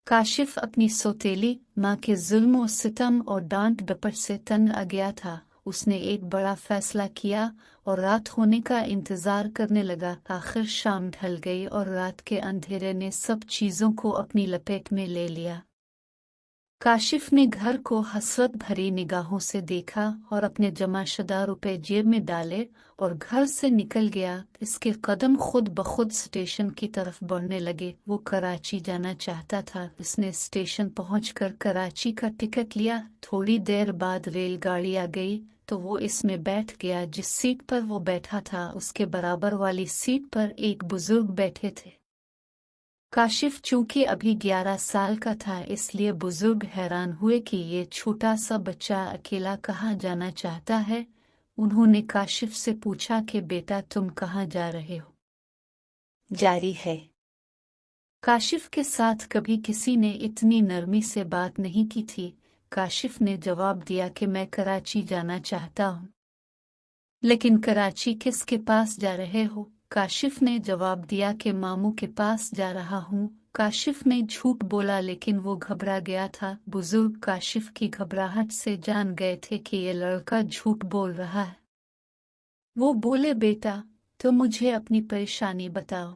काशिफ अपनी सौतेली माँ के जुल्म और सितम और डांट डपट से तंग आ गया था। उसने एक बड़ा फैसला किया और रात होने का इंतजार करने लगा। आखिर शाम ढल गई और रात के अंधेरे ने सब चीजों को अपनी लपेट में ले लिया। काशिफ ने घर को हसरत भरी निगाहों से देखा और अपने जमाशुदा रुपए जेब में डाले और घर से निकल गया। इसके कदम खुद ब खुद स्टेशन की तरफ बढ़ने लगे। वो कराची जाना चाहता था। उसने स्टेशन पहुंचकर कराची का टिकट लिया। थोड़ी देर बाद रेलगाड़ी आ गई तो वो इसमें बैठ गया। जिस सीट पर वो बैठा था उसके बराबर वाली सीट पर एक बुजुर्ग बैठे थे। काशिफ चूंकि अभी 11 साल का था, इसलिए बुजुर्ग हैरान हुए कि ये छोटा सा बच्चा अकेला कहाँ जाना चाहता है। उन्होंने काशिफ से पूछा कि बेटा तुम कहाँ जा रहे हो। जारी है। काशिफ के साथ कभी किसी ने इतनी नरमी से बात नहीं की थी। काशिफ ने जवाब दिया कि मैं कराची जाना चाहता हूँ। लेकिन कराची किसके पास जा रहे हो? काशिफ ने जवाब दिया कि मामू के पास जा रहा हूँ। काशिफ ने झूठ बोला लेकिन वो घबरा गया था। बुजुर्ग काशिफ की घबराहट से जान गए थे कि ये लड़का झूठ बोल रहा है। वो बोले बेटा तो मुझे अपनी परेशानी बताओ,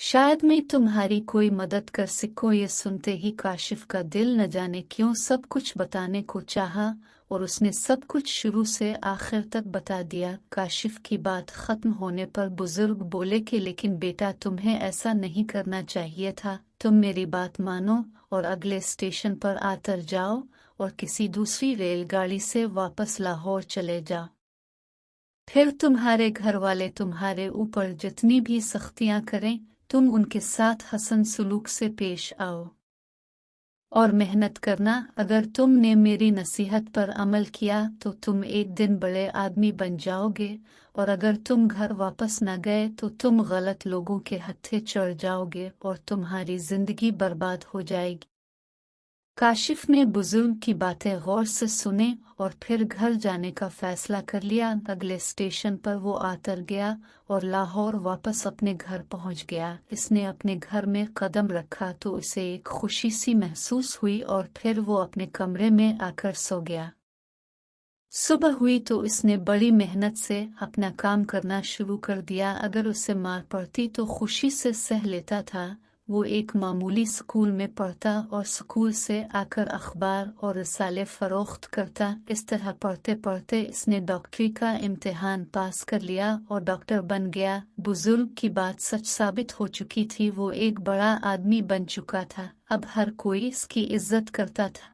शायद मैं तुम्हारी कोई मदद कर सकूं। ये सुनते ही काशिफ का दिल न जाने क्यों सब कुछ बताने को चाहा और उसने सब कुछ शुरू से आखिर तक बता दिया। काशिफ की बात खत्म होने पर बुजुर्ग बोले कि लेकिन बेटा तुम्हें ऐसा नहीं करना चाहिए था। तुम मेरी बात मानो और अगले स्टेशन पर आकर जाओ और किसी दूसरी रेलगाड़ी से वापस लाहौर चले जाओ। फिर तुम्हारे घर वाले तुम्हारे ऊपर जितनी भी सख्तियां करें तुम उनके साथ हसन सलूक से पेश आओ और मेहनत करना। अगर तुमने मेरी नसीहत पर अमल किया तो तुम एक दिन बड़े आदमी बन जाओगे और अगर तुम घर वापस न गए तो तुम गलत लोगों के हत्थे चढ़ जाओगे और तुम्हारी जिंदगी बर्बाद हो जाएगी। काशिफ ने बुजुर्ग की बातें गौर से सुने और फिर घर जाने का फैसला कर लिया। अगले स्टेशन पर वो उतर गया और लाहौर वापस अपने घर पहुंच गया। इसने अपने घर में कदम रखा तो उसे एक खुशी सी महसूस हुई और फिर वो अपने कमरे में आकर सो गया। सुबह हुई तो इसने बड़ी मेहनत से अपना काम करना शुरू कर दिया। अगर उसे मार पड़ती तो खुशी से सह लेता था। वो एक मामूली स्कूल में पढ़ता और स्कूल से आकर अखबार और रिसाले फरोख्त करता। इस तरह पढ़ते पढ़ते इसने डॉक्टरी का इम्तिहान पास कर लिया और डॉक्टर बन गया। बुजुर्ग की बात सच साबित हो चुकी थी। वो एक बड़ा आदमी बन चुका था। अब हर कोई इसकी इज्जत करता था।